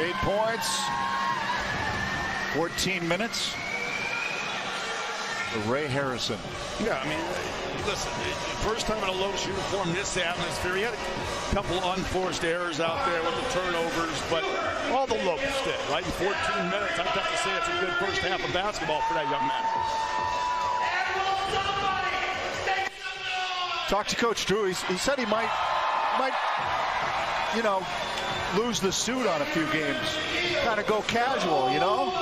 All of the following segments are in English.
8 points. 14 minutes. For Ray Harrison. Yeah, I mean, listen, first time in a Lobos uniform, this atmosphere. He had a couple unforced errors out there with the turnovers, but all the Lobos did, right? In 14 minutes, I'd have to say it's a good first half of basketball for that young man. Talked to Coach Drew. He said he might, you know, lose the suit on a few games. Kind of go casual, you know?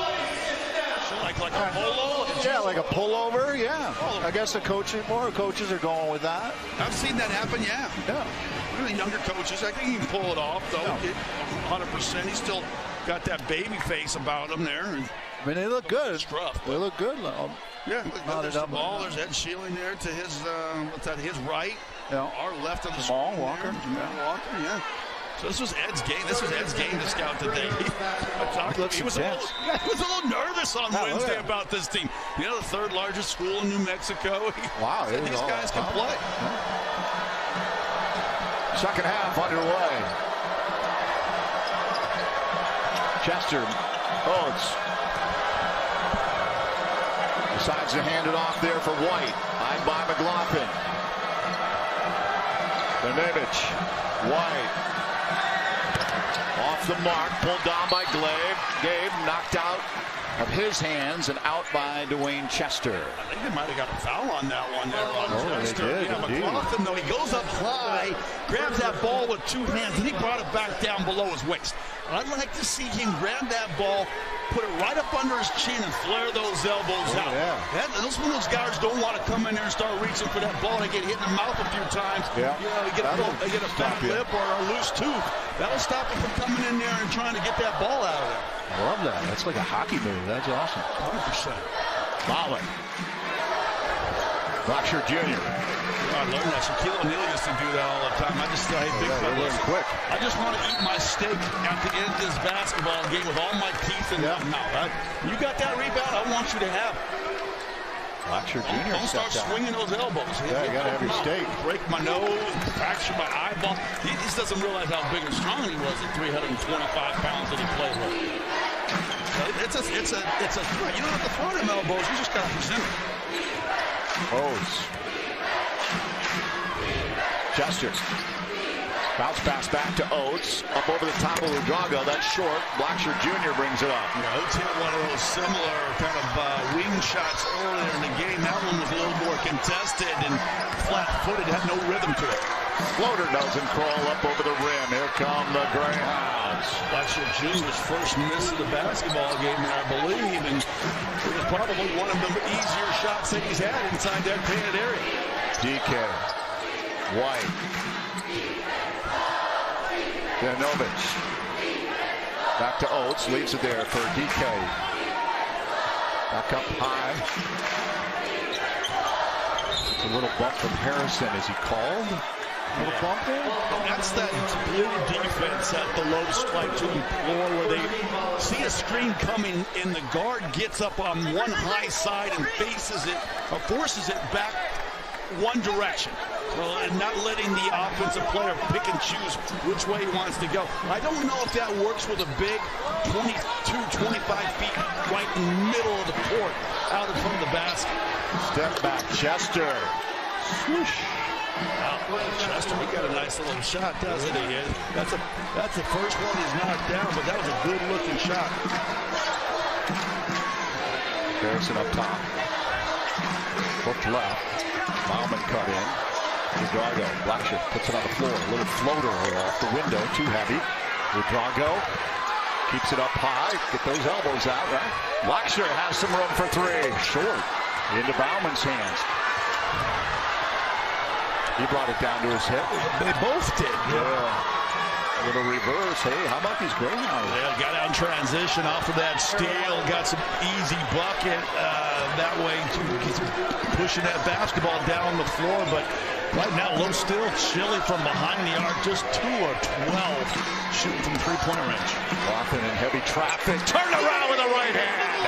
Like a polo? Yeah, like a pullover, yeah. I guess more coaches are going with that. I've seen that happen, yeah. Really younger coaches, I think he can pull it off, though. 100%. He's still got that baby face about him there. And I mean, they look good. Scruff, they look good. Yeah, there's the ball. There's Ed Shealing there to his, what's that, his right. Yeah. Our left of the Jamal Walker. Walker, yeah. So this was Ed's game. This was Ed's game to scout today. He was a little nervous on Wednesday about this team. You know, the third largest school in New Mexico. Wow. These guys can play. Second half underway. Chester Oates decides to hand it off there for White. Eyed by McLaughlin. Benovich. White. Off the mark, pulled down by Gabe, knocked out of his hands and out by Dwayne Chester. I think they might have got a foul on that one there on Chester. They did, yeah, McLaughlin, though, he goes up high, grabs that ball with two hands, and he brought it back down below his waist. I'd like to see him grab that ball, put it right up under his chin and flare those elbows out. Yeah. Those guards don't want to come in there and start reaching for that ball and get hit in the mouth a few times. Yeah. You know, they get a fat lip or a loose tooth. That'll stop them from coming in there and trying to get that ball out of there. I love that. That's like a hockey move. That's awesome. 100%. Ballin. Blackshirt Jr. I learned that. Shaquille O'Neal used to do that all the time. I just say, hey, big fella, quick. I just want to eat my steak at the end of this basketball game with all my teeth in my mouth. You got that rebound, I want you to have it. Blackshirt Jr. Don't start swinging those elbows. Yeah, you got to have your steak. Break my nose, fracture my eyeball. He just doesn't realize how big and strong he was at 325 pounds that he played with. It's a threat. You don't have to throw them elbows. You just got to present it. Oates. Chester. Bounce pass back to Oates. Up over the top of Ludrago. That's short. Blackshirt Jr. brings it up. Yeah, Oates hit one of those similar kind of wing shots earlier in the game. That one was a little more contested and flat-footed. Had no rhythm to it. Floater doesn't crawl up over the rim. Here come the Greyhounds. Blackshirt Jr.'s first miss of the basketball game there, I believe, and it was probably one of the easier shots that he's had inside that painted area. DK. White. Benovich. Back to Oates. Leaves it there for DK. Back up high. It's a little bump from Harrison. Is he called? A little bump there? That's that blue defense that the Lobos like to employ, where they see a screen coming and the guard gets up on one high side and faces it or forces it back one direction. And not letting the offensive player pick and choose which way he wants to go. I don't know if that works with a big 22, 25 feet right in the middle of the court out in front of the basket. Step back, Chester. Swoosh. Wow, Chester, he got a nice little shot, doesn't he? That's the first one he's knocked down, but that was a good-looking shot. Harrison up top. Hooked left. Bauman cut in. Ludrago. Blackshirt puts it on the floor. A little floater off the window. Too heavy. Ludrago keeps it up high. Get those elbows out, right? Blackshirt has some room for three. Short. Into Bauman's hands. He brought it down to his hip. They both did. Yeah. A little reverse. Hey, how about these Greyhounds? Yeah, got out in transition off of that steal. Got some easy bucket that way. He's pushing that basketball down the floor. But right now, low still chilly from behind the arc. Just 2 of 12 shooting from three-point range. Often in heavy traffic. Turn around with the right hand.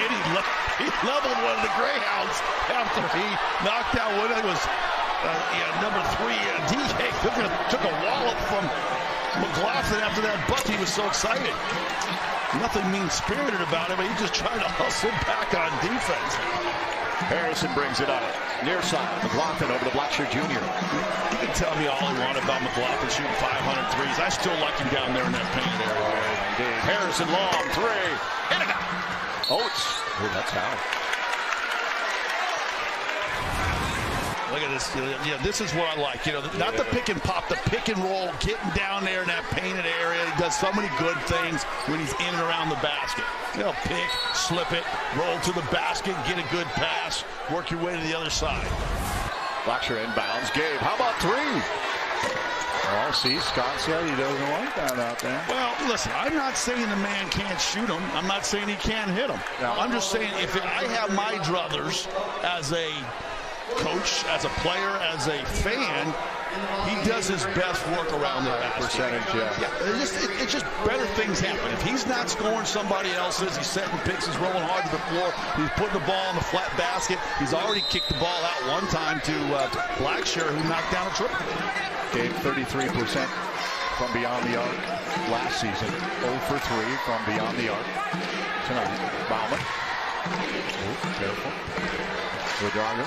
And he leveled one of the Greyhounds after he knocked out what it was. Number 3, DK took a wallop from McLaughlin, after that buck, he was so excited. Nothing mean-spirited about it, but he just tried to hustle back on defense. Harrison brings it up. Near side, McLaughlin over to Blackshear Jr. You can tell me all you want about McLaughlin shooting 500 threes. I still like him down there in that paint area. Indeed. Harrison long three. In it. Oates. Oh, that's out. Look at this. Yeah, this is what I like. You know, not the pick and pop, the pick and roll, getting down there in that painted area. He does so many good things when he's in and around the basket. You know, pick, slip it, roll to the basket, get a good pass, work your way to the other side. Blackshear inbounds. Gabe, how about three? Well, see, Scott said he doesn't like that out there. Well, listen, I'm not saying the man can't shoot him. I'm not saying he can't hit him. No. I'm just saying if I have my druthers as a coach, as a player, as a fan, he does his best work around the percentage. Yeah. It's just better things happen. If he's not scoring, somebody else is. He's setting picks. He's rolling hard to the floor. He's putting the ball in the flat basket. He's already kicked the ball out one time to Blackshear, who knocked down a triple. Gave 33% from beyond the arc last season. 0 for 3 from beyond the arc tonight. Bauman. Oh, careful. Rodrigo.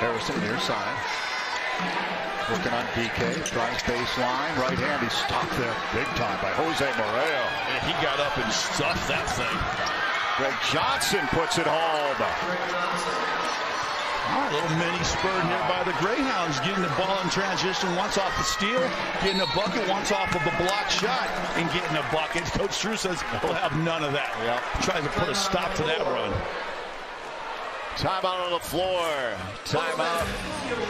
Harrison near side. Working on DK. Drives baseline. Right hand. He's stopped there big time by Jose Moreo. And he got up and stuffed that thing. Greg Johnson puts it home. A little mini spurt here by the Greyhounds, getting the ball in transition, once off the steal, getting a bucket, once off of a block shot, and getting a bucket. Coach Drew says we'll have none of that. Yep. Trying to put a stop to that run. Timeout on the floor. Timeout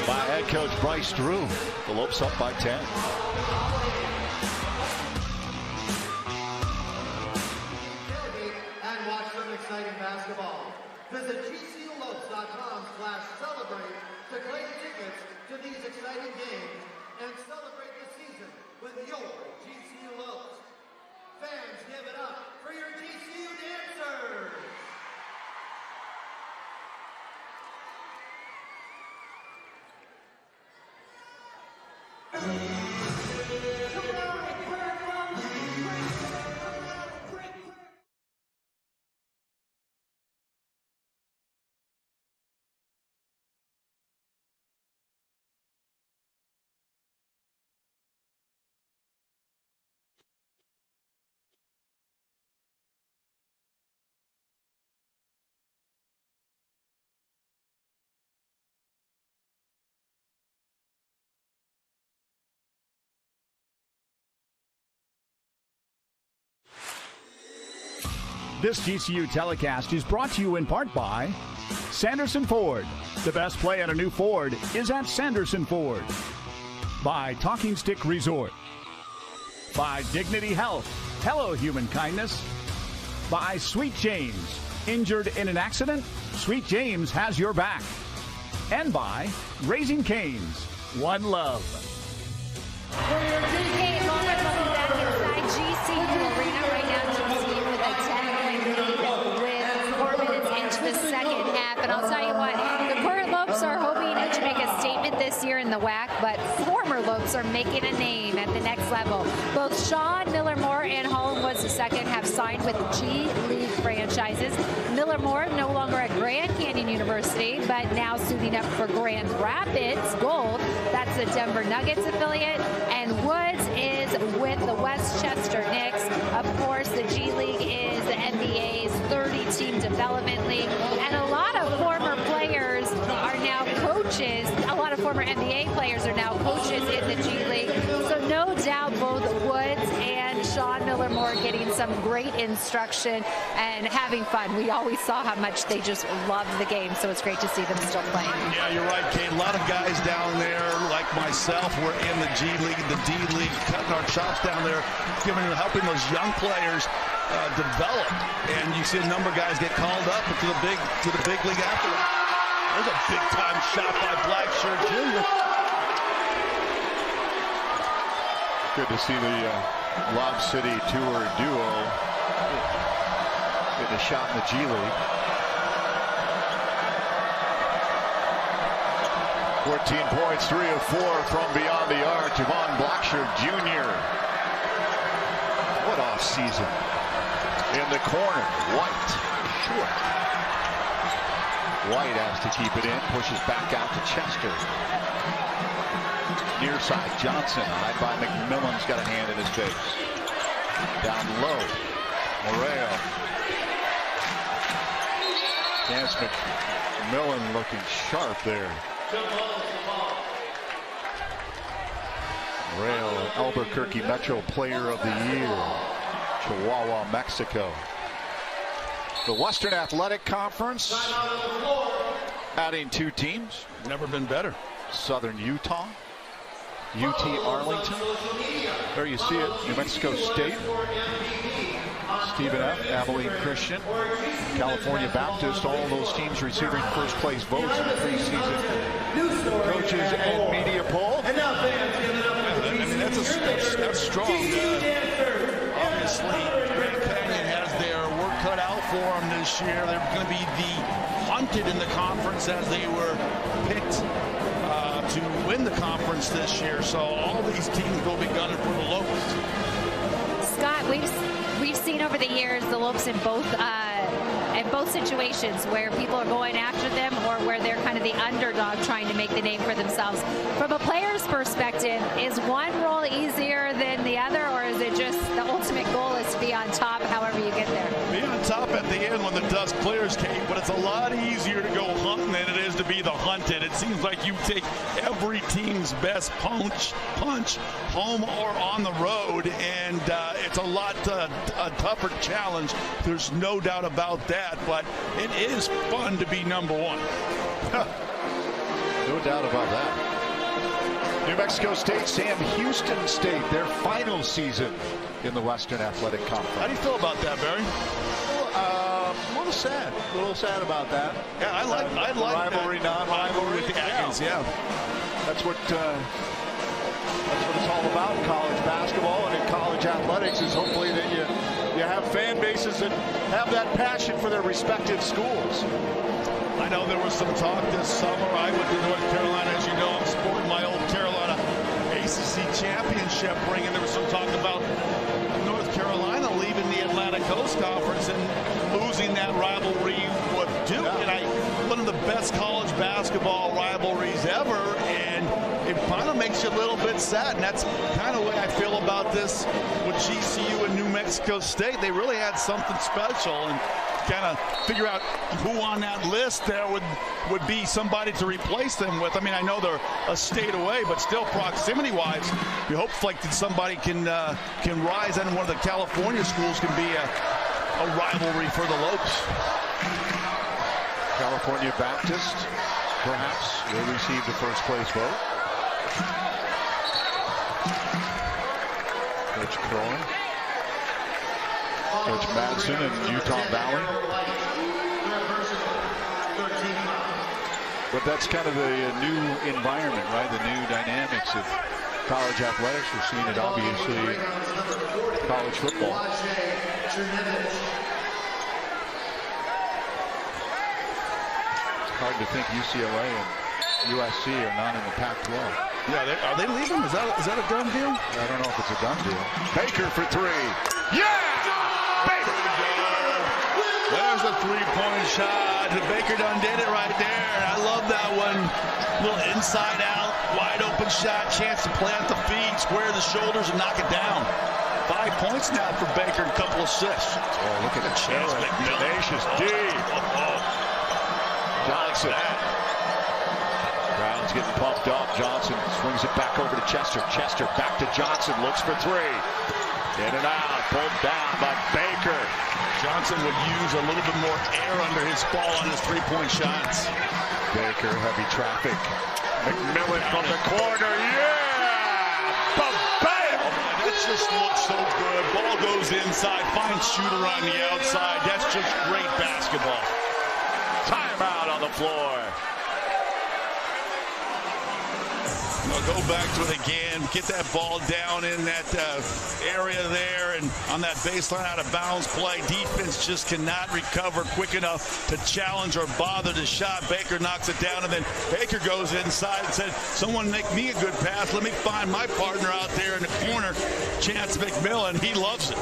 by head coach Bryce Drew. The Lopes up by 10. And watch some exciting basketball. Visit GCULopes.com/celebrate to claim tickets to these exciting games and celebrate the season with your GCU Lopes. Fans, give it up for your GCU dancers. This GCU telecast is brought to you in part by Sanderson Ford. The best play at a new Ford is at Sanderson Ford. By Talking Stick Resort. By Dignity Health. Hello, human kindness. By Sweet James. Injured in an accident? Sweet James has your back. And by Raising Cane's. One love. For your DK moment, welcome back inside GCU Arena right now. GCU with a 10-point lead with 4 minutes into the second half. And I'll tell you what, the current Lopes are hoping to make a statement this year in the WAC, but former Lopes are making a name at the next level. Both Sean Miller-Moore and Holland Woods II have signed with G League franchises. Miller-Moore no longer at Grand Canyon University, but now suiting up for Grand Rapids Gold. That's the Denver Nuggets affiliate. And Woods is with the Westchester Knicks. Of course, the G League is the NBA's 30-team development league. And a lot of former players are now coaches. A lot of former NBA players are now coaches in the G League. So no doubt both Woods and Sean Miller-Moore getting some great instruction and having fun. We always saw how much they just loved the game, so it's great to see them still playing. Yeah, you're right, Kate. A lot of guys down there, like myself, were in the G League, the D League, cutting our chops down there, helping those young players develop. And you see a number of guys get called up to the big league afterwards. There's a big-time shot by Blackshear Jr. Good to see the Lob City Tour duo getting a shot in the G League. 14 points, 3 of 4 from beyond the arc. Javon Blackshear Jr. What off season. In the corner, White, short. White has to keep it in, pushes back out to Chester. Near side, Johnson, right by McMillan's got a hand in his face. Down low, Moreo. Chance McMillan looking sharp there. Moreo, Albuquerque Metro Player of the Year. Chihuahua, Mexico. The Western Athletic Conference adding 2 teams. Never been better. Southern Utah, UT Arlington. There you see it. New Mexico State, Stephen F., Abilene Christian, California Baptist, all those teams receiving first place votes in the preseason coaches and media poll. That's strong. Obviously, Grand Canyon has their work cut out for them this year. They're going to be the hunted in the conference as they were picked to win the conference this year. So all these teams will be gunning for the Lopes. Scott, we've seen over the years the Lopes in both situations where people are going after them or where they're kind of the underdog trying to make the name for themselves. From a player's perspective, is one role easier than the other, or is it just the ultimate goal is to be on top however you get there? Be on top at the end when the dust clears, Kate, but it's a lot easier to go hunting than it is to be the hunted. It seems like you take every team's best punch home or on the road, and it's a lot a tougher challenge. There's no doubt about that, but it is fun to be number one. No doubt about that. New Mexico State, Sam Houston State, their final season in the Western Athletic Conference. How do you feel about that, Barry? A little sad about that. Yeah, I like rivalry, non-rivalry with the Aggies. Yeah. That's what it's all about in college basketball and in college athletics, is hopefully that you have fan bases that have that passion for their respective schools. I know there was some talk this summer. I went to North Carolina, as you know. I'm sporting my old Carolina ACC championship ring, and there was some talk about North Carolina leaving the Atlantic Coast Conference and losing that rivalry with Duke. And one of the best college basketball rivalries ever, and it kind of makes you a little bit sad. And that's kind of the way I feel about this with GCU and New Mexico State. They really had something special, and kind of figure out who on that list there would be somebody to replace them with. I mean, I know they're a state away, but still proximity-wise, you hope like that somebody can rise, and one of the California schools can be a rivalry for the Lopes. California Baptist, perhaps, they received the first place vote. Coach Cohen, Coach Madsen in Utah Valley. But that's kind of a new environment, right? The new dynamics of college athletics. We're seeing it obviously college football. It's hard to think UCLA and USC are not in the Pac-12. Yeah, are they leaving? Is that a done deal? I don't know if it's a done deal. Baker for 3. Yeah! Baker! There's a three-point shot. Baker done did it right there. I love that one. Little inside out, wide open shot. Chance to plant the feet, square the shoulders, and knock it down. 5 points now for Baker and a couple assists. Oh, look at the chance. Tenacious D. Johnson. Brown's getting pumped up. Johnson swings it back over to Chester. Chester back to Johnson. Looks for 3. In and out. Pulled down by Baker. Johnson would use a little bit more air under his fall on his three-point shots. Baker, heavy traffic. McMillan from the corner. Yeah! Ba-bam! That just looks so good. Ball goes inside. Fine shooter on the outside. That's just great basketball. Timeout on the floor. go back to it again, get that ball down in that area there, and on that baseline out of bounds play, defense just cannot recover quick enough to challenge or bother the shot. Baker knocks it down, and then Baker goes inside and said, someone make me a good pass. Let me find my partner out there in the corner, Chance McMillan. He loves it.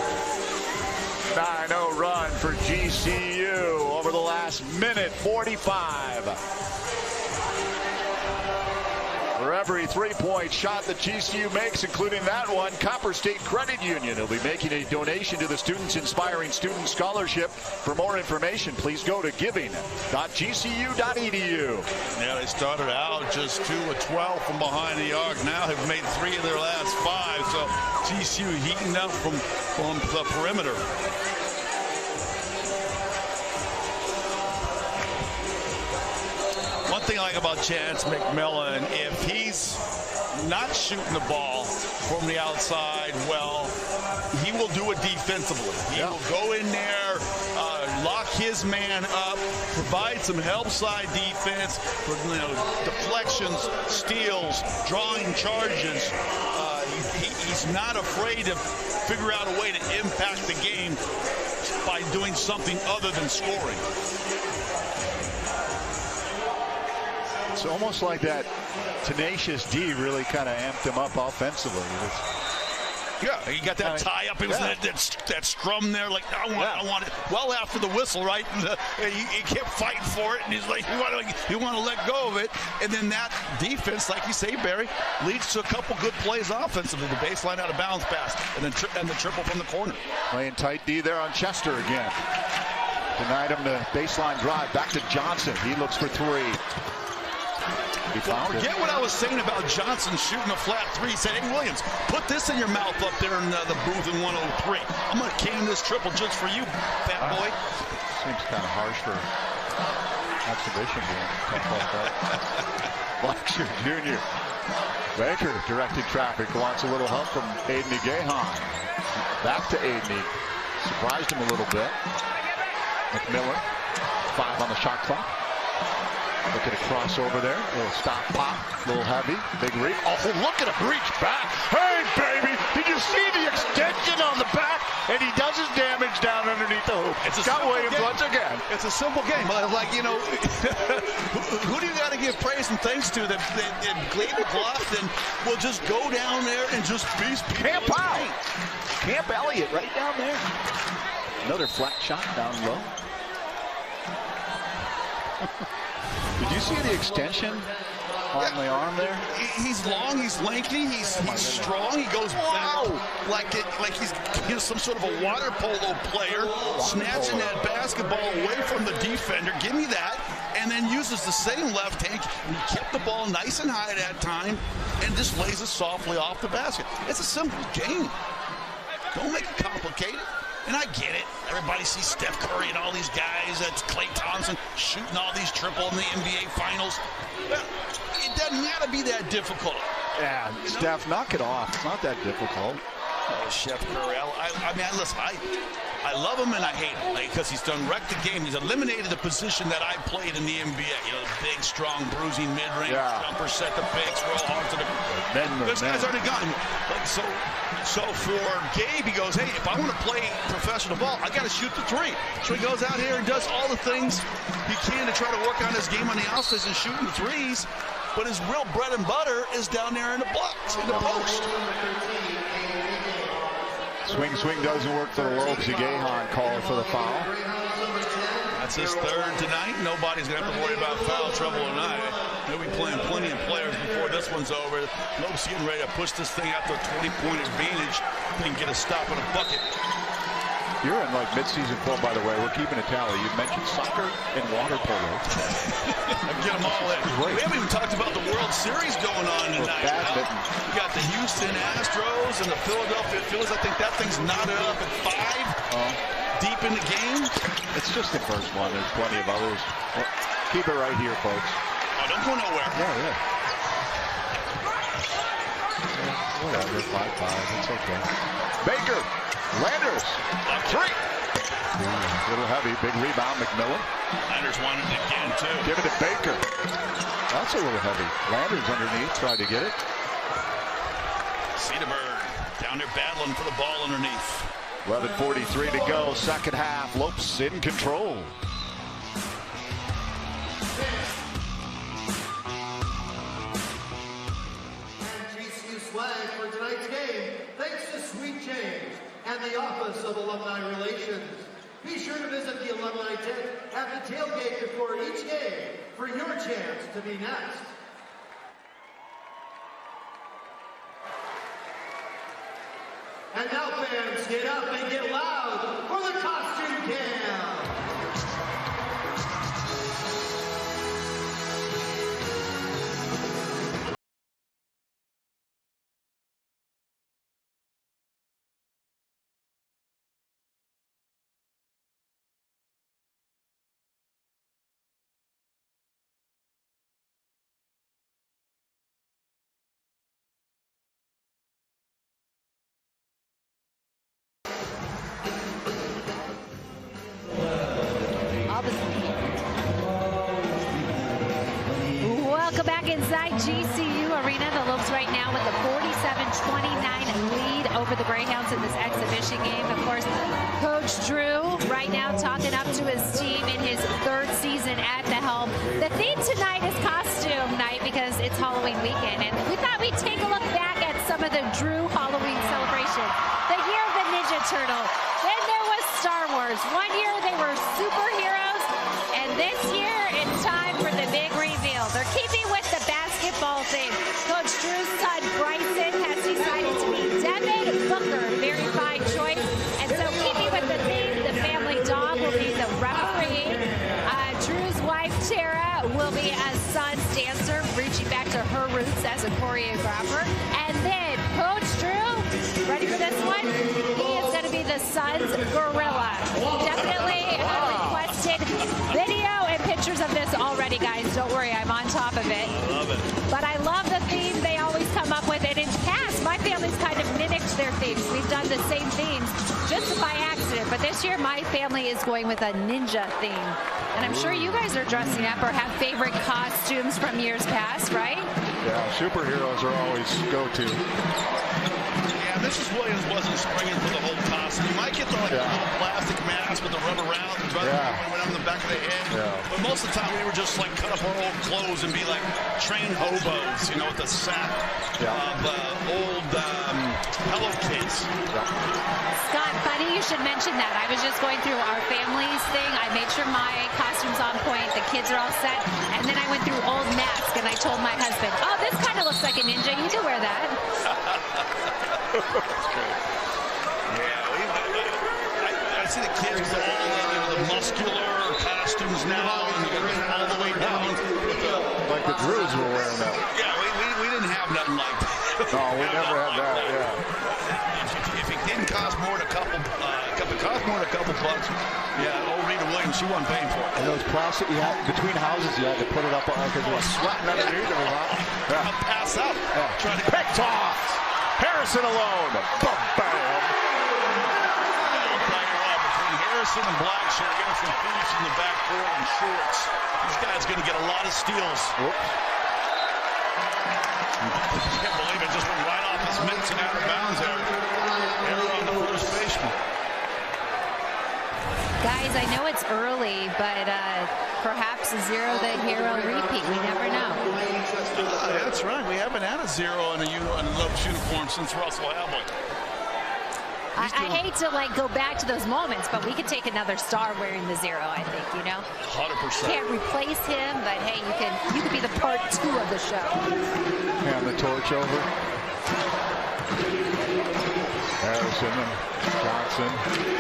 9-0 run for GCU over the last minute 45. For every three-point shot that GCU makes, including that one, Copper State Credit Union will be making a donation to the Students Inspiring Student Scholarship. For more information, please go to giving.gcu.edu. Yeah, they started out just 2 of 12 from behind the arc. Now have made 3 of their last 5. So GCU heating up from the perimeter. One thing I like about Chance McMillan, if he's not shooting the ball from the outside well, he will do it defensively. He will go in there, lock his man up, provide some help side defense for deflections, steals, drawing charges. He's not afraid to figure out a way to impact the game by doing something other than scoring. It's almost like that tenacious D really kind of amped him up offensively. Yeah, he got that tie up. It was that strum there, like, I want it. Well, after the whistle, right? And, he kept fighting for it, and he's like, you want to let go of it. And then that defense, like you say, Barry, leads to a couple good plays offensively. The baseline out of bounds pass, and the triple from the corner. Playing tight D there on Chester again. Denied him the baseline drive. Back to Johnson. He looks for 3. Forget what I was saying about Johnson shooting a flat 3. He said, hey, Williams, put this in your mouth up there in the booth in 103. I'm going to cane this triple just for you, fat boy. Seems kind of harsh for exhibition game. Blackshear Jr. Baker directed traffic. Wants a little help from Aiden Gahan. Back to Aiden. Surprised him a little bit. McMillan, 5 on the shot clock. Look at a crossover there. A little stop pop. A little heavy. Big reach. Oh, look at him reach back. Hey, baby. Did you see the extension on the back? And he does his damage down underneath the hoop. It's Scott Williams once again. It's a simple game. Like, who do you got to give praise and thanks to that Glaven Glofton will just go down there and just beast people? Camp out. Camp Elliott right down there. Another flat shot down low. Did you see the extension on the arm there? He's long, he's lanky, he's strong. He goes back like he's some sort of a water polo player, snatching that basketball away from the defender. Give me that. And then uses the same left hand. And he kept the ball nice and high at that time and just lays it softly off the basket. It's a simple game. Don't make it complicated. And I get it. Everybody sees Steph Curry and all these guys. That's Klay Thompson shooting all these triple in the NBA Finals. Well, it doesn't have to be that difficult. Yeah, Steph, knock it off. It's not that difficult. Oh, Chef Curry. I mean, listen, I love him and I hate him because he's done wrecked the game. He's eliminated the position that I played in the NBA. The big, strong, bruising mid-range jumper, set the fakes, roll hard to the. Those guys already got him. So for Gabe, he goes, hey, if I want to play professional ball, I got to shoot the 3. So he goes out here and does all the things he can to try to work on his game on the outside and shooting the 3s. But his real bread and butter is down there in the box, in the post. Swing doesn't work for the Lobes. Gahan called for the foul. That's his 3rd tonight. Nobody's going to have to worry about foul trouble tonight. They'll be playing plenty of players before this one's over. Lobes getting ready to push this thing out to a 20-point advantage. They can get a stop and a bucket. You're in like mid-season poll, by the way. We're keeping a tally. You mentioned soccer and water polo. Get them all in. We haven't even talked about the World Series going on tonight. We got the Houston Astros and the Philadelphia Phillies. I think that thing's knotted up at 5 deep in the game. It's just the first one. There's plenty of others. Well, keep it right here, folks. Oh, don't go nowhere. Yeah. Whatever, 5-5. It's okay. Baker. Landers. 3. A little heavy. Big rebound. McMillan. Landers wanted it again, too. Give it to Baker. That's a little heavy. Landers underneath. Tried to get it. Cedarburg down there battling for the ball underneath. 11:43 to go, second half. Lopes in control. And GCU swag for tonight's game, thanks to Sweet Change and the Office of Alumni Relations. Be sure to visit the alumni tent at the tailgate before each game for your chance to be next. And now fans, get up and get loud for the costume cam. Welcome back inside GCU Arena. The Lopes right now with a 47-29 lead over the Greyhounds in this exhibition game. Of course, Coach Drew right now talking up to his team in his third season at the helm. The theme tonight is costume night because it's Halloween weekend, and we thought we'd take a look back at some of the Drew Halloween celebrations. The year of the Ninja Turtle. Then there was Star Wars. One year they were superheroes, and this year it's time for the big reveal. They're keeping with the basketball thing. Coach Drew's son Bryson has decided to be Devin Booker. Very fine choice. And so keeping with the theme, the family dog will be the referee. Drew's wife Tara will be a son's dancer, reaching back to her roots as a choreographer. And then Coach Drew, ready for this one? He is going to be the son's gorilla. Definitely requested video and pictures of this already, guys. Don't worry, I'm on top of it. I love it. But I love the theme they always come up with. And in past, my family's kind of mimicked their themes. We've done the same themes just by accident. But this year, my family is going with a ninja theme. And I'm sure you guys are dressing up or have favorite costumes from years past, right? Yeah, superheroes are always go-to. Yeah, Mrs. Williams wasn't springing for the whole costume. You might get the little plastic mask with the rubber round went on the back of the head. Yeah. But most of the time we were just like cut up our old clothes and be like trained hobos, you know, with the sack of old pillowcase. Scott, funny you should mention that. I was just going through our family's thing. I made sure my costume's on point. The kids are all set. And then I went through old masks and I told my husband, oh, this kind of looks like a ninja. You can wear that. That's great. Yeah, I see the kids with all the muscular costumes now, and you get all the way down with the Like the Drews were wearing that. Yeah, we didn't have nothing like that. No, we never had that. Yeah. If it didn't cost more than a couple, bucks, yeah, old Rita Williams, she wasn't paying for it. And those plastic, you had between houses, you had to put it up on because it was sweating underneath. It was hot. I'll pass out. Yeah. Trying to pick toss. Harrison alone. Bam, bam. Between Harrison and Blackshear, getting some boots in the backcourt and shorts. This guy's going to get a lot of steals. Whoops. I can't believe it just went right off his mitts and out of bounds there. Error on the first baseman. Guys, I know it's early, but perhaps a Zero the Hero repeat. We never know. That's right. We haven't had a Zero in a Lopes uniform since Russell Hamlin. I hate to go back to those moments, but we could take another star wearing the Zero, I think, you know? 100%. Can't replace him, but hey, you could be the part 2 of the show. Hand the torch over. Harrison and Johnson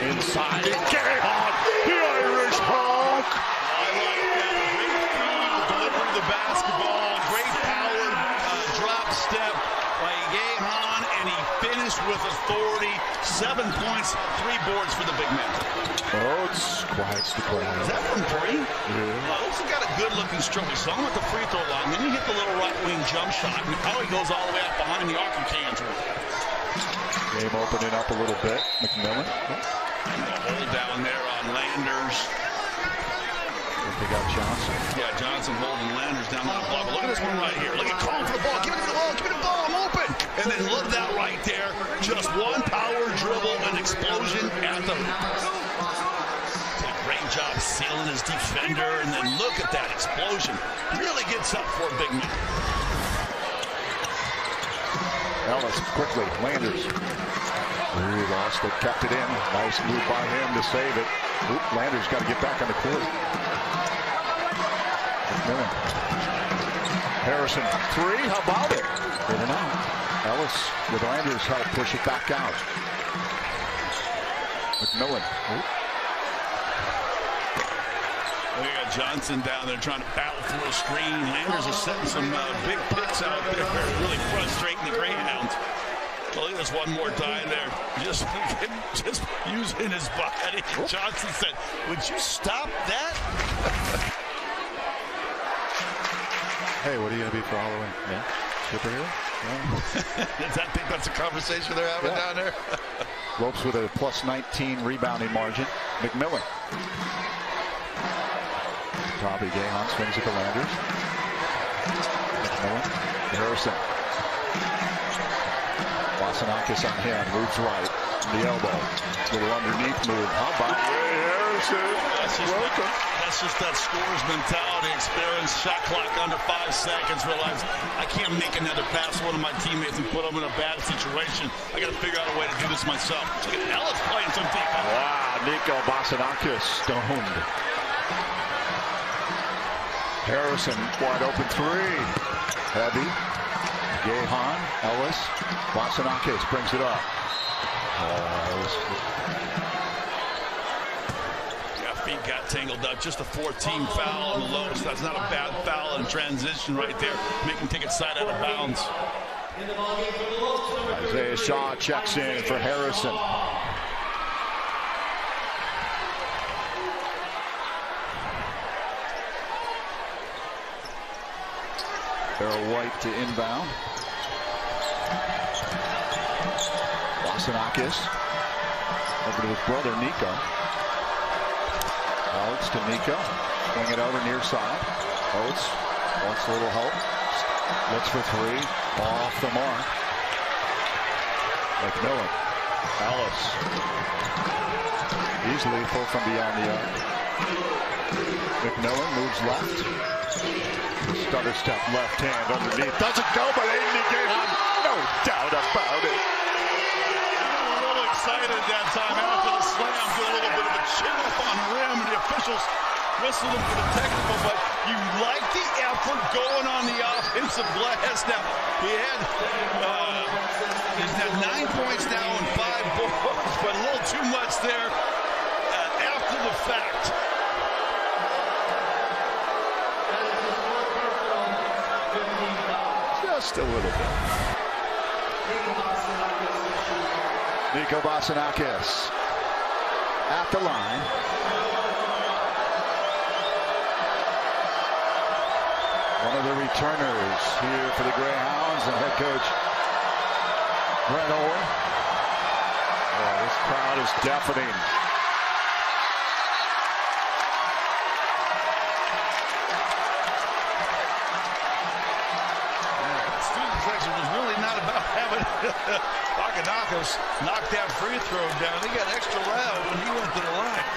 inside. Carry on. The Irish Hawk. I like that. Great delivery of the basketball. Great power drop step by Yehan, and he finished with authority. 7 points, 3 boards for the big man. Oh, it's quiets the crowd. Is that from 3? Yeah. Lopes got a good looking stroke. We saw him at the free throw line. Then he hit the little right wing jump shot. And now he goes all the way up behind the arc and cans. Game opening up a little bit. McMillan. Hold down there on Landers. They got Johnson. Yeah, Johnson holding Landers down on the block. Look at this one right here. Look at calling for the ball. Give me the ball. Give me the ball. I'm open. And then look that right there. Just one power dribble and explosion at the did a great job sealing his defender. And then look at that explosion. Really gets up for a big man. Ellis quickly. Landers. He lost it. Kept it in. Nice move by him to save it. Oop, Landers got to get back on the court. McMillan. Harrison, 3. How about it? In and out. Ellis with Landers help push it back out. McMillan. Oop. We got Johnson down there trying to battle through a screen. Landers is setting some big picks out there. Really frustrating the Greyhounds. Well, there's one more time there. Just using his body. Johnson said, would you stop that? Hey, what are you going to be for Halloween? Yeah. Superhero? Yeah. I think that's a conversation they're having down there. Lopes with a plus 19 rebounding margin. McMillan. Bobby Gahan swings it to Landers. McMillan. Harrison. Vasanakis on him. Moves right. The elbow. Little underneath move. How about Harrison? That's just that scorer's mentality, experience. Shot clock under 5 seconds. Realize I can't make another pass to one of my teammates and put them in a bad situation. I got to figure out a way to do this myself. Look at Ellis playing some defense. Wow, Nico Vasanakis stoned. Harrison, wide open 3. Heavy. Gahan, Ellis, Vasanakis brings it up. Feet got tangled up. Just a 14 foul on the Lopes. That's not a bad foul in transition right there. Make him take it side out of bounds. Isaiah Shaw checks in for Harrison. Errol White to inbound. Vasanakis over to his brother Nico. Oates to Nico. Swing it over near side. Oates wants a little help. Looks for 3. Off the mark. McMillan. Ellis. He's lethal from beyond the arc. McMillan moves left. Stutter step left hand underneath. Doesn't go, but Aiden Gahan. No doubt about it. A little excited that time after the slam. Did a little bit of a chin up on the rim. And the officials whistled him for the technical, but you like the effort going on the offensive glass. Now, he's got 9 points now and 5 boards, but a little too much there after the fact. Just a little bit. Nico Vasanakis at the line. One of the returners here for the Greyhounds and head coach Brent Owen. Oh, this crowd is deafening. Student section was really not about having Vasanakis knock that free throw down. He got extra loud when he went to the line.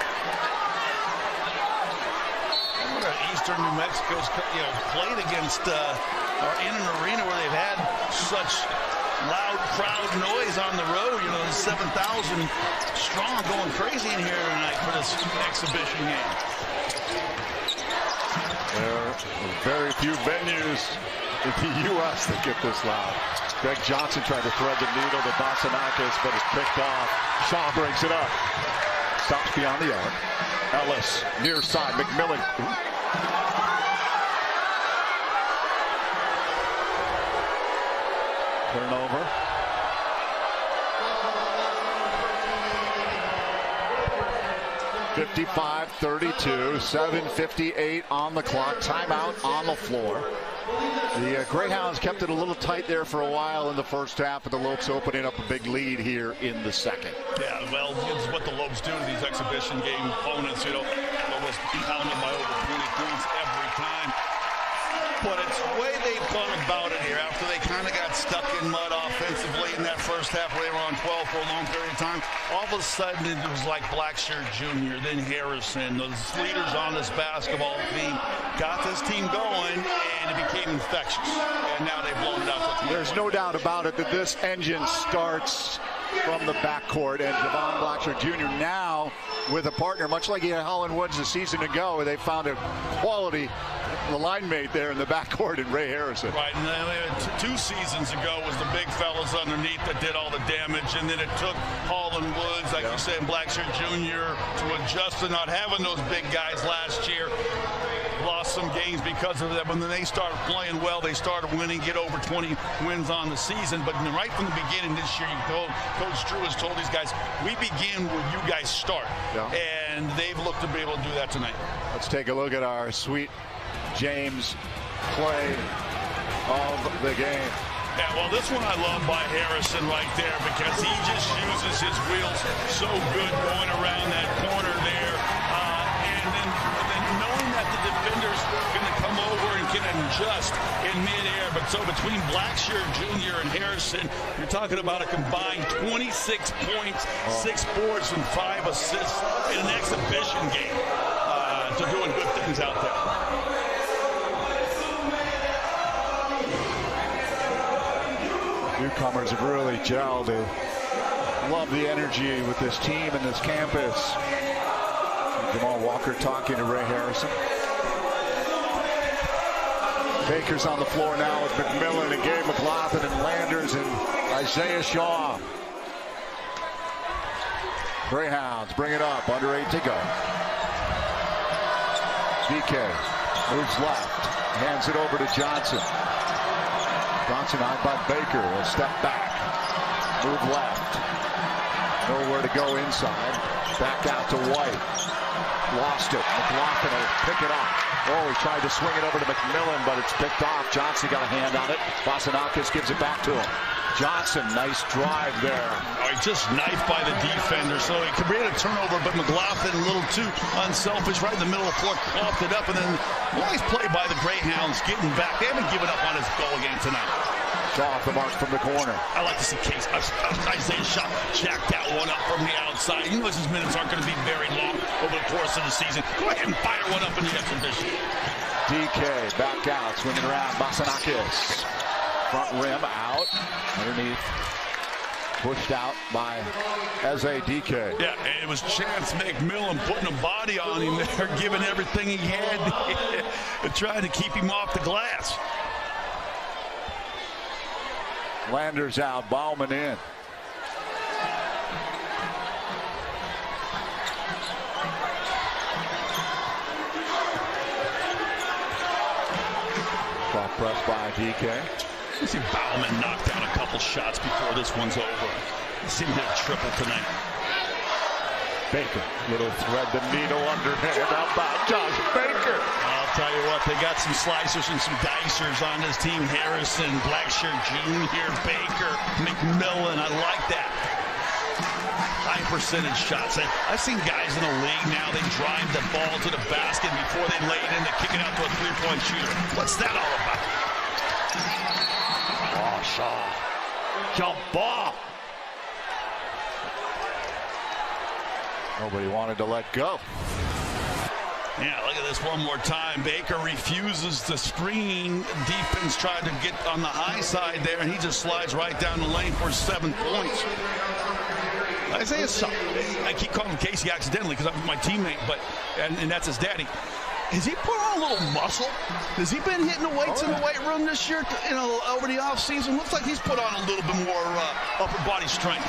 Eastern New Mexico's played against or in an arena where they've had such loud crowd noise on the road. You know, 7,000 strong going crazy in here tonight for this exhibition game. There are very few venues in the U.S. that get this loud. Greg Johnson tried to thread the needle to Vasanakis, but it's picked off. Shaw brings it up. Stops beyond the arc. Ellis, near side, McMillan. Turnover. (55-32), 7:58 on the clock. Timeout on the floor. The Greyhounds kept it a little tight there for a while in the first half, but the Lopes opening up a big lead here in the second. Yeah, well, it's what the Lopes do to these exhibition game opponents. You know, almost pound them by over 20 points every time. but it's the way they've gone about it here after they kind of got stuck in mud offensively in that first half where they were on 12 for a long period of time. All of a sudden, it was like Blackshirt Jr., then Harrison, those leaders on this basketball team got this team going, and it became infectious. And now they've blown it out. There's no doubt about it that this engine starts from the backcourt, and Devon Blackshirt Jr. now with a partner, much like he had Holland Woods a season ago. They found a quality line mate there in the backcourt in Ray Harrison. Right, and 2 seasons ago was the big fellas underneath that did all the damage, and then it took Holland Woods, like you said, and Blackshirt Jr. to adjust to not having those big guys last year. Lost some games because of that. When they started playing well, they started winning, get over 20 wins on the season. But right from the beginning this year, Coach Drew has told these guys, we begin where you guys start. Yeah. And they've looked to be able to do that tonight. Let's take a look at our sweet James play of the game. Yeah, well, this one I love by Harrison right there because he just uses his wheels so good going around that corner there. And then knowing that the defender's going to come over and can adjust in midair. But so between Blackshirt Jr. and Harrison, you're talking about a combined 26 points, 6 boards, and 5 assists in an exhibition game. So doing good things out there. Newcomers have really gelled. They love the energy with this team and this campus. Jamal Walker talking to Ray Harrison. Baker's on the floor now with McMillan and Gabe McLaughlin and Landers and Isaiah Shaw. Greyhounds bring it up, under 8 to go. DK moves left, hands it over to Johnson. Johnson out by Baker, a step back, move left. Nowhere to go inside, back out to White. Lost it. McLaughlin will pick it up. Oh, he tried to swing it over to McMillan, but it's picked off. Johnson got a hand on it. Vasanakis gives it back to him. Johnson, nice drive there. Oh, he just knifed by the defender, so he created a turnover, but McLaughlin a little too unselfish, right in the middle of the floor, coughed it up, and then nice play by the Greyhounds getting back. They haven't given up on his goal game tonight. Shaw off the mark from the corner. I like to see Case. Isaiah Shaw jack that one up from the outside. He knows his minutes aren't going to be very long over the course of the season. Go ahead and fire one up in the exhibition. DK back out, swinging around. Vasanakis. Front rim out. Underneath. Pushed out by DK. Yeah, and it was Chance McMillan putting a body on him there, giving everything he had and trying to keep him off the glass. Landers out, Bauman in. Soft press by DK. You see Bauman knock down a couple shots before this one's over. You see him hit a triple tonight. Baker, little thread the needle underhand. How about Josh Baker? I'll tell you what, they got some slicers and some dicers on this team. Harrison, Blackshirt Jr., Baker, McMillan. I like that. High percentage shots. I've seen guys in the league now, they drive the ball to the basket before they lay it in to kick it out to a three-point shooter. What's that all about? Oh, Shaw. Jump ball. Nobody wanted to let go. Yeah, look at this one more time. Baker refuses to screen. Defense tried to get on the high side there, and he just slides right down the lane for 7 points. Isaiah Shaw, I keep calling him Casey accidentally because I'm my teammate, but and that's his daddy. Has he put on a little muscle? Has he been hitting the weights in the weight room this year, over the offseason? Looks like he's put on a little bit more upper body strength.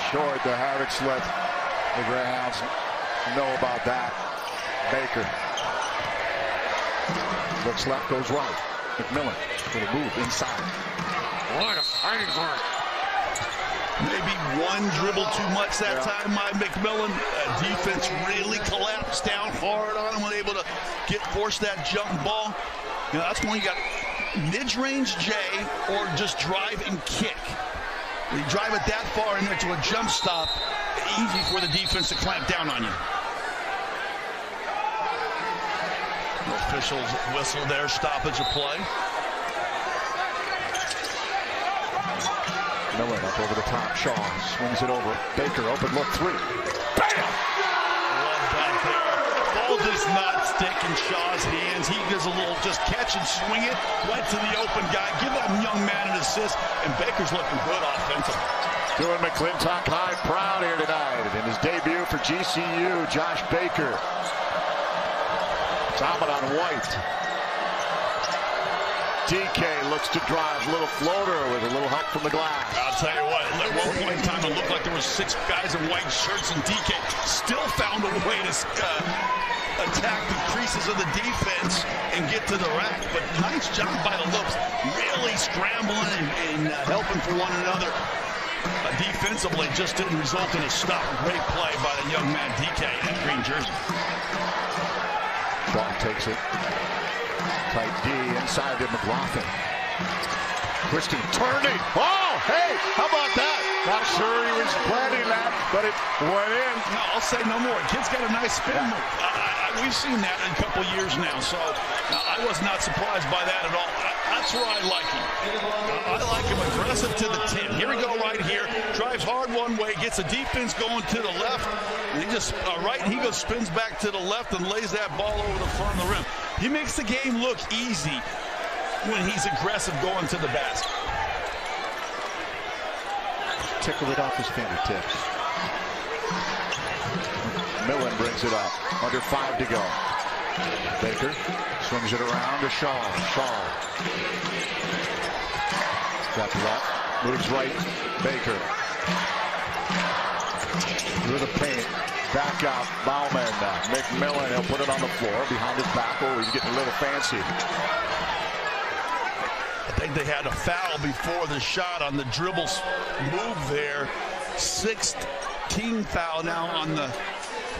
Short, the Harvick slip. The Greyhounds know about that. Baker. Looks left, goes right. McMillan going to move inside. What a fighting heart. Maybe one dribble too much that time by McMillan. Defense really collapsed down hard on him, unable to force that jump ball. That's when you got mid-range J or just drive and kick. When you drive it that far in there to a jump stop, easy for the defense to clamp down on you. officials whistle their stoppage of play. Miller up over the top. Shaw swings it over. Baker, open look three. Bam! Love that there. Ball does not stick in Shaw's hands. He does a little just catch and swing it right to the open guy. Give that young man an assist, and Baker's looking good offensively. Doing McClintock High proud here tonight. In his debut for GCU, Josh Baker. Dominant on White. DK looks to drive, little floater with a little help from the glass. I'll tell you what, at one point in time it looked like there were 6 guys in white shirts, and DK still found a way to attack the creases of the defense and get to the rack. But nice job by the Loops, really scrambling and helping for one another. Defensively, just didn't result in a stop. Great play by the young man DK in that green jersey. Shaw takes it. Tight D inside to McLaughlin. Twisting, turning. Oh, hey, how about that? Not sure he was planning that, but it went in. No, I'll say no more. Kid's got a nice spin move. We've seen that in a couple years now, so I was not surprised by that at all. That's where I like him. I like him aggressive to the 10. Here we go right here. Drives hard one way, gets the defense going to the left, and he just right, and he goes spins back to the left and lays that ball over the front of the rim. He makes the game look easy when he's aggressive going to the basket. Tickle it off his fingertips. Millen brings it up. Under 5 to go. Baker swings it around to Shaw. Shaw. Got left. Moves right. Baker. Through the paint. Back out. Bauman. McMillan. He'll put it on the floor behind his back. Oh, he's getting a little fancy. I think they had a foul before the shot on the dribble move there. 6th team foul now on the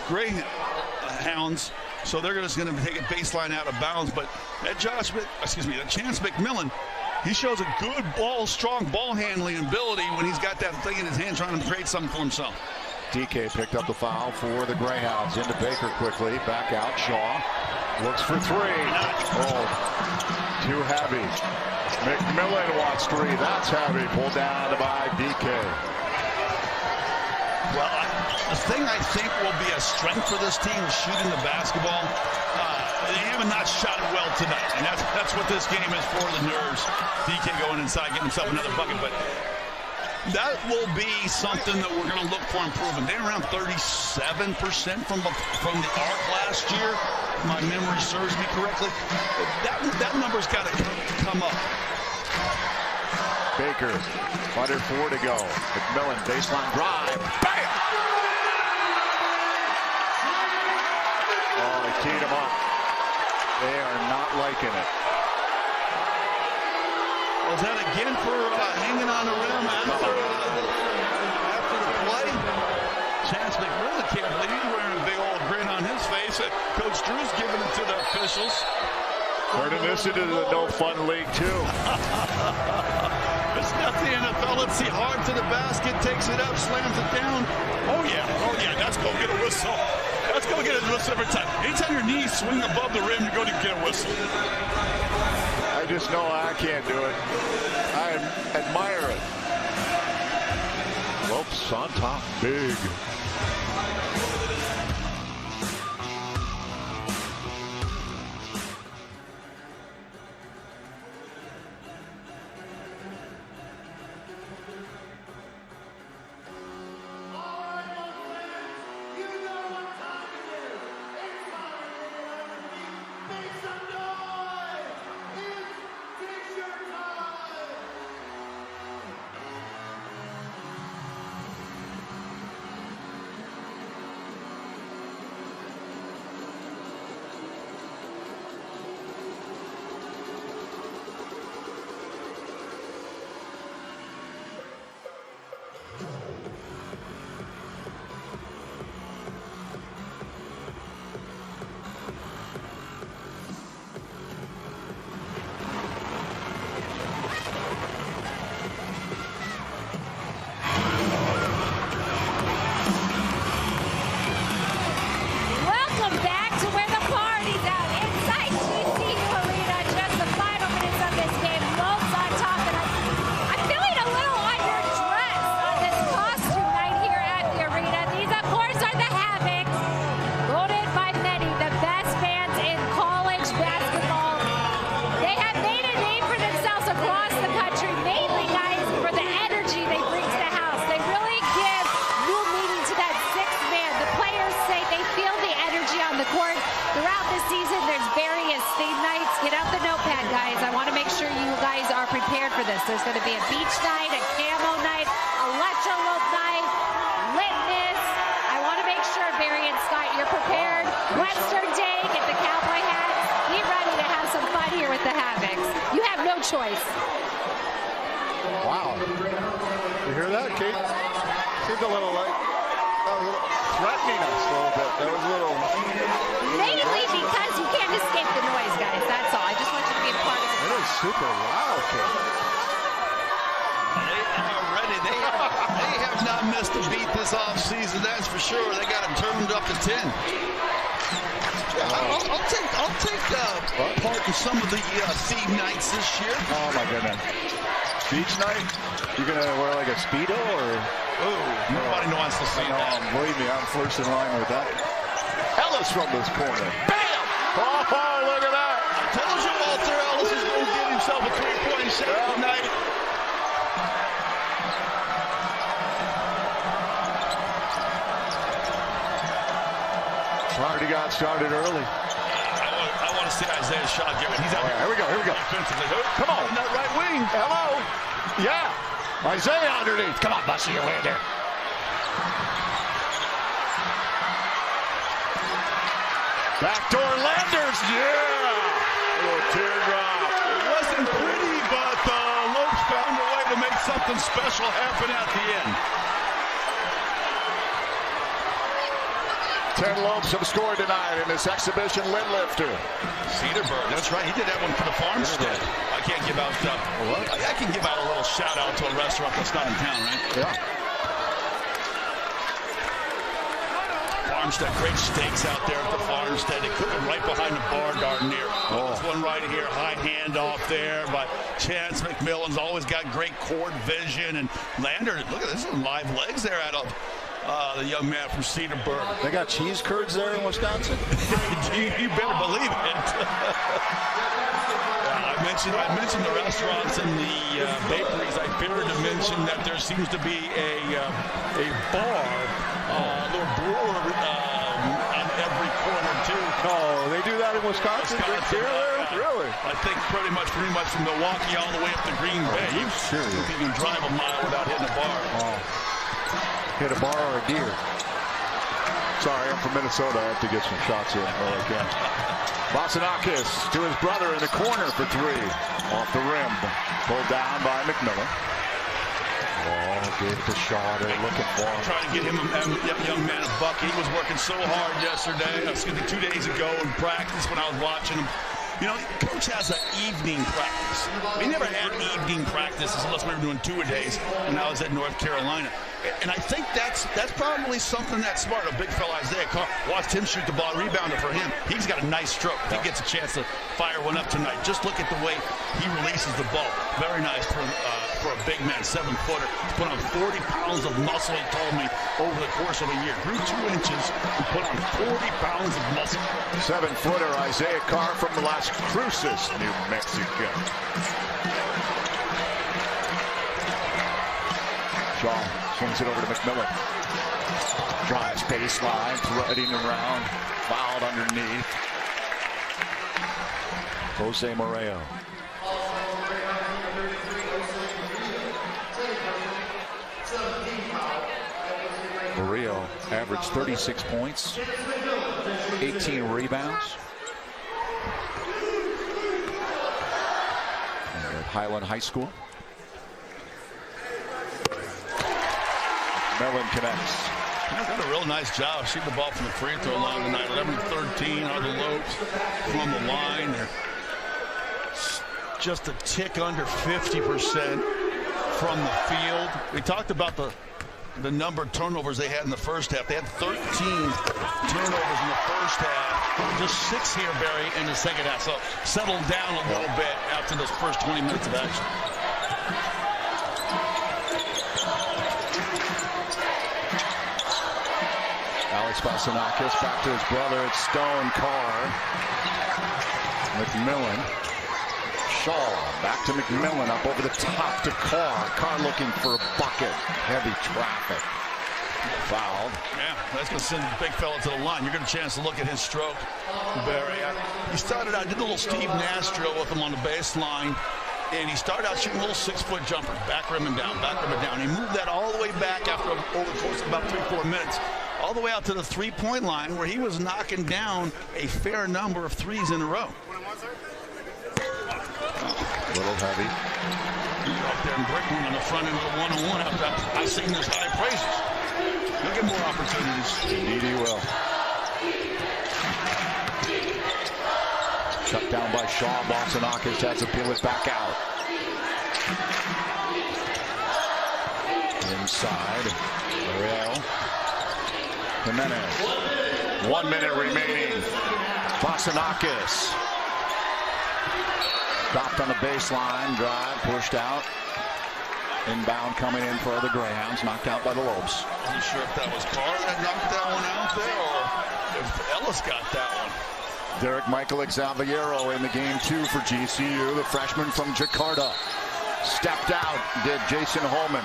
Greyhounds. So they're just going to take a baseline out of bounds. But that Chance McMillan, he shows a good strong ball handling ability when he's got that thing in his hand trying to create something for himself. DK picked up the foul for the Greyhounds. Into Baker quickly. Back out. Shaw looks for 3. Oh, too heavy. McMillan wants 3. That's heavy. Pulled down by DK. Well, the thing I think will be a strength for this team is shooting the basketball. They have not shot it well tonight, and that's what this game is for, the nerves. DK going inside, getting himself another bucket, but that will be something that we're going to look for improvement. They're around 37% from the arc last year, if my memory serves me correctly. That number's got to come up. Baker, under 4 to go. McMillan, baseline drive. Bam! Oh, he teed him up. They are not liking it. Was that again for hanging on the rim after the play? Chance McMillan can't believe he's wearing a big old grin on his face. Coach Drew's giving it to the officials. Turning this into the no-fun league, too. It's not the NFL. Let's see. Hard to the basket, takes it up, slams it down. Oh, yeah. Let's go get a whistle. Let's go get a whistle every time. Anytime your knees swing above the rim, you're going to get a whistle. I just know I can't do it. I admire it. Lopes on top, big. There's going to be a beach night, a camo night, electrolope night, litness. I want to make sure, Barry and Scott, you're prepared. Western Day, get the cowboy hats. Be ready to have some fun here with the Havocs. You have no choice. Wow. You hear that, Kate? Seemed a little like threatening us a little bit. That was a little... Mainly because you can't escape the noise, guys. That's all. I just want you to be a part of it. It is super loud, Kate. They are ready. They have not missed a beat this offseason, that's for sure. They got them turned up to 10. I'll take part in some of the theme nights this year. Oh, my goodness. Beach night? You're going to wear like a Speedo or? Oh, nobody wants to see that. Believe me, I'm first in line with that. Ellis from this corner. Bam! Oh, look at that. I told you Walter Ellis is going to give himself a 3-point shot tonight. Already got started early. I want to see Isaiah's shot. He's out. Here we go. Defensively. Come on. On that right wing. Hello. Yeah. Isaiah underneath. Come on, Bussy, your way there. Backdoor Landers. Yeah. Little teardrop. It wasn't pretty, but the Lopes found a way to make something special happen at the end. 10 Lopes have scored tonight in this exhibition lid lifter. Cedarburg, that's right. He did that one for the Farmstead. I can't give out I can give out a little shout out to a restaurant that's not in town, right? Yeah. Farmstead, great steaks out there at the Farmstead. They cook them right behind the bar darn near. Oh. This one right here, high handoff there by Chance McMillan's always got great court vision. And Lander, look at this, some live legs there out of the young man from Cedarburg. They got cheese curds there in Wisconsin? you better believe it. I mentioned the restaurants and the bakeries. I failed to mention that there seems to be a bar, a little brewer on every corner too. No, they do that in Wisconsin? Drink beer there? Really? I think pretty much from Milwaukee all the way up to Green Bay. Are you serious? You can drive a mile without hitting a bar. Oh. Hit a bar or a deer. Sorry, I'm from Minnesota. I have to get some shots in while I can. Vasilakis to his brother in the corner for 3. Off the rim. Pulled down by McMillan. Oh, gave it to Shaw. They're looking for him. Trying to get him, young man, a bucket. He was working so hard yesterday. 2 days ago in practice when I was watching him. You know, coach has an evening practice. We never had evening practices unless we were doing 2-a-days when I was at North Carolina. And I think that's probably something that's smart. A big fella, Isaiah Carr, watched him shoot the ball, rebounded for him. He's got a nice stroke. He gets a chance to fire one up tonight. Just look at the way he releases the ball. Very nice for a big man, 7-footer. He's put on 40 pounds of muscle, he told me, over the course of a year. Grew 2 inches and put on 40 pounds of muscle. 7-footer Isaiah Carr from Las Cruces, New Mexico. Shaw swings it over to McMillan. Drives baseline, threading around, fouled underneath. Jose Moreo. Moreo averaged 36 points, 18 rebounds. And at Highland High School. McMillan connects. Done a real nice job shooting the ball from the free throw line tonight. 11-13 are the Lopes from the line. They're just a tick under 50% from the field. We talked about the number of turnovers they had in the first half. They had 13 turnovers in the first half. Just 6 here, Barry, in the second half. So settled down a little bit after those first 20 minutes of action. Alex Vasilakis back to his brother. It's Stone, Carr, McMillan, Shaw back to McMillan, up over the top to Carr. Carr looking for a bucket. Heavy traffic. Foul. Yeah, that's going to send the big fella to the line. You're going to get a chance to look at his stroke, Barry. He started out, did a little Steve Nash drill with him on the baseline. And he started out shooting a little 6-foot jumper, back rim and down, back rim and down. He moved that all the way back after over the course of about 3-4 minutes, all the way out to the three-point line where he was knocking down a fair number of threes in a row. A little heavy. Up there in Brooklyn on the front end of the one-on-one after I've seen his high praises. He'll get more opportunities. Indeed he will. Shut down by Shaw. Bostonakis has to peel it back out. Inside. Ariel. Jimenez. 1 minute remaining. Bostonakis. Stopped on the baseline. Drive. Pushed out. Inbound coming in for the Greyhounds. Knocked out by the Lopes. I'm sure if that was Carr that knocked that one out there or if Ellis got that one. Derrick Michael Xzavierro in the game 2 for GCU. The freshman from Jakarta. Stepped out, did Jason Holman.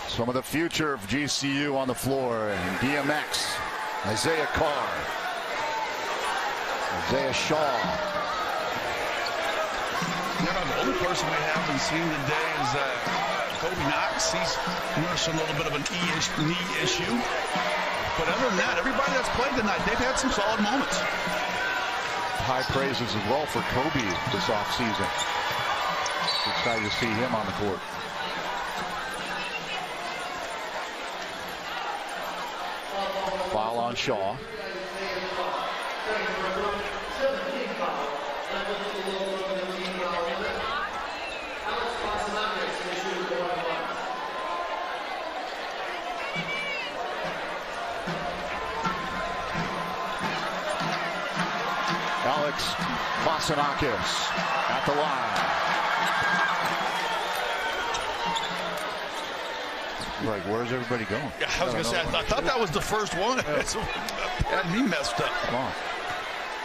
Some of the future of GCU on the floor. And DMX, Isaiah Carr, Isaiah Shaw. The only person we haven't seen today is Kobe Knox. He's nursing a little bit of an knee issue. But other than that, everybody that's played tonight, they've had some solid moments. High praises as well for Kobe this offseason. Excited to see him on the court. Foul on Shaw. Bostonakis at the line. Like, where's everybody going? Yeah, I was going to say, I thought that was the first one. It had me messed up. Come on.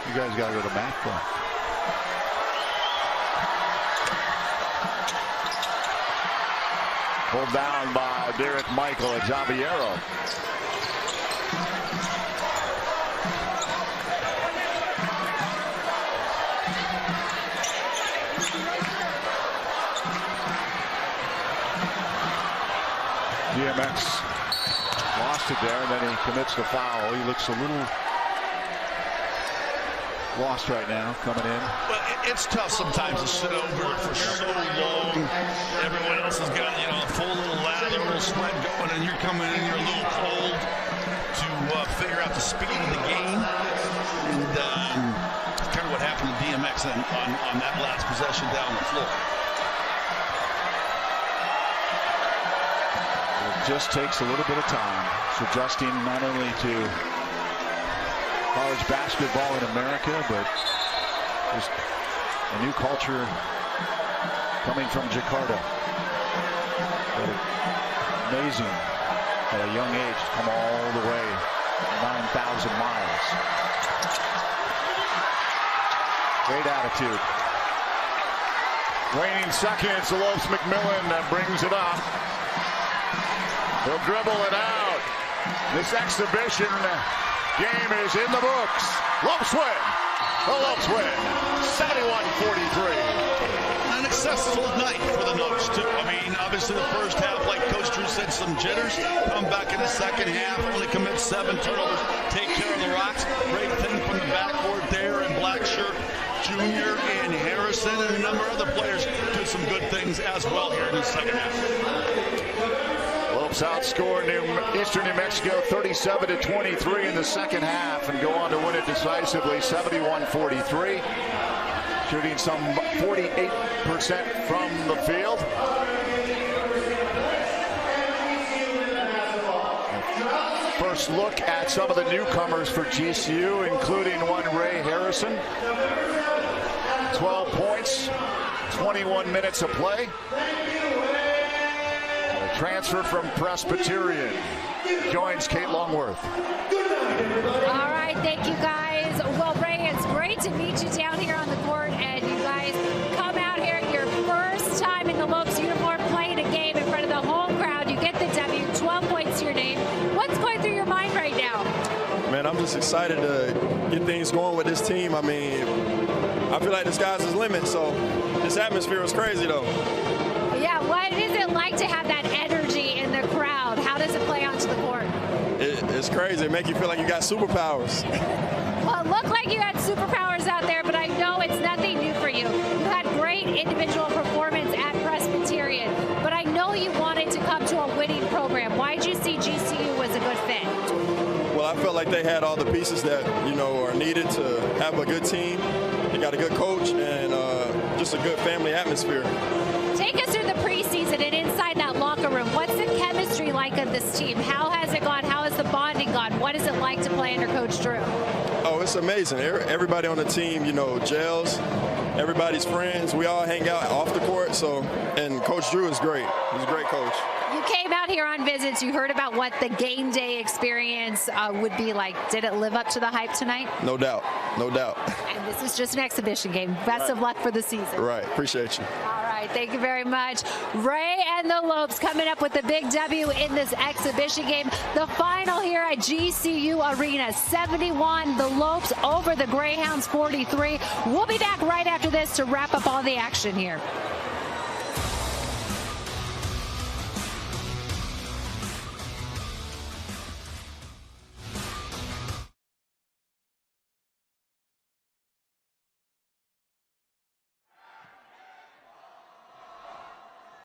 You guys got to go to match point. Pulled down by Derrick Michael at Xzavierro. DMX lost it there, and then he commits the foul. He looks a little lost right now, coming in. Well, it's tough sometimes to sit over for so long. Everyone else has got, a full little lather, a little sweat going, and you're coming in, you're a little cold to figure out the speed of the game. And kind of what happened to DMX on that last possession down the floor. Just takes a little bit of time. It's adjusting not only to college basketball in America, but just a new culture coming from Jakarta. Amazing at a young age to come all the way 9,000 miles. Great attitude. Waning seconds, Lopes McMillan that brings it up. He'll dribble it out. This exhibition game is in the books. Lopes win. The Lopes win. 71-43. An successful night for the Lopes, too. I mean, obviously the first half, like Coach Drew said, some jitters. Come back in the second half, only commit 7 turnovers. Take care of the Rocks. Great thing from the backcourt there in Blackshirt Jr. and Harrison and a number of other players did some good things as well here in the second half. Lopes outscored Eastern New Mexico 37-23 in the second half and go on to win it decisively 71-43. Shooting some 48% from the field. First look at some of the newcomers for GCU, including one Ray Harrison. 12 points, 21 minutes of play. Transfer from Presbyterian. Joins Kate Longworth. All right, thank you guys. Well, Ray, it's great to meet you down here on the court, and you guys come out here your first time in the Lopes uniform playing a game in front of the home crowd. You get the W, 12 points to your name. What's going through your mind right now? Man, I'm just excited to get things going with this team. I mean, I feel like the sky's the limit, so this atmosphere is crazy, though. Yeah, what is it like to have that energy in the crowd? How does it play onto the court? It's crazy. It makes you feel like you got superpowers. Well, it looked like you had superpowers out there, but I know it's nothing new for you. You had great individual performance at Presbyterian, but I know you wanted to come to a winning program. Why did you see GCU was a good fit? Well, I felt like they had all the pieces that, are needed to have a good team. They got a good coach and just a good family atmosphere. Take us through the preseason and inside that locker room. What's the chemistry like of this team? How has it gone? How has the bonding gone? What is it like to play under Coach Drew? Oh, it's amazing. Everybody on the team, gels. Everybody's friends. We all hang out off the court. And Coach Drew is great. He's a great coach. You came out here on visits. You heard about what the game day experience would be like. Did it live up to the hype tonight? No doubt. No doubt. And this is just an exhibition game. Best of luck for the season. Right. Appreciate you. All right. Thank you very much. Ray and the Lopes coming up with the big W in this exhibition game. The final here at GCU Arena, 71. The Lopes over the Greyhounds, 43. We'll be back right after this to wrap up all the action here.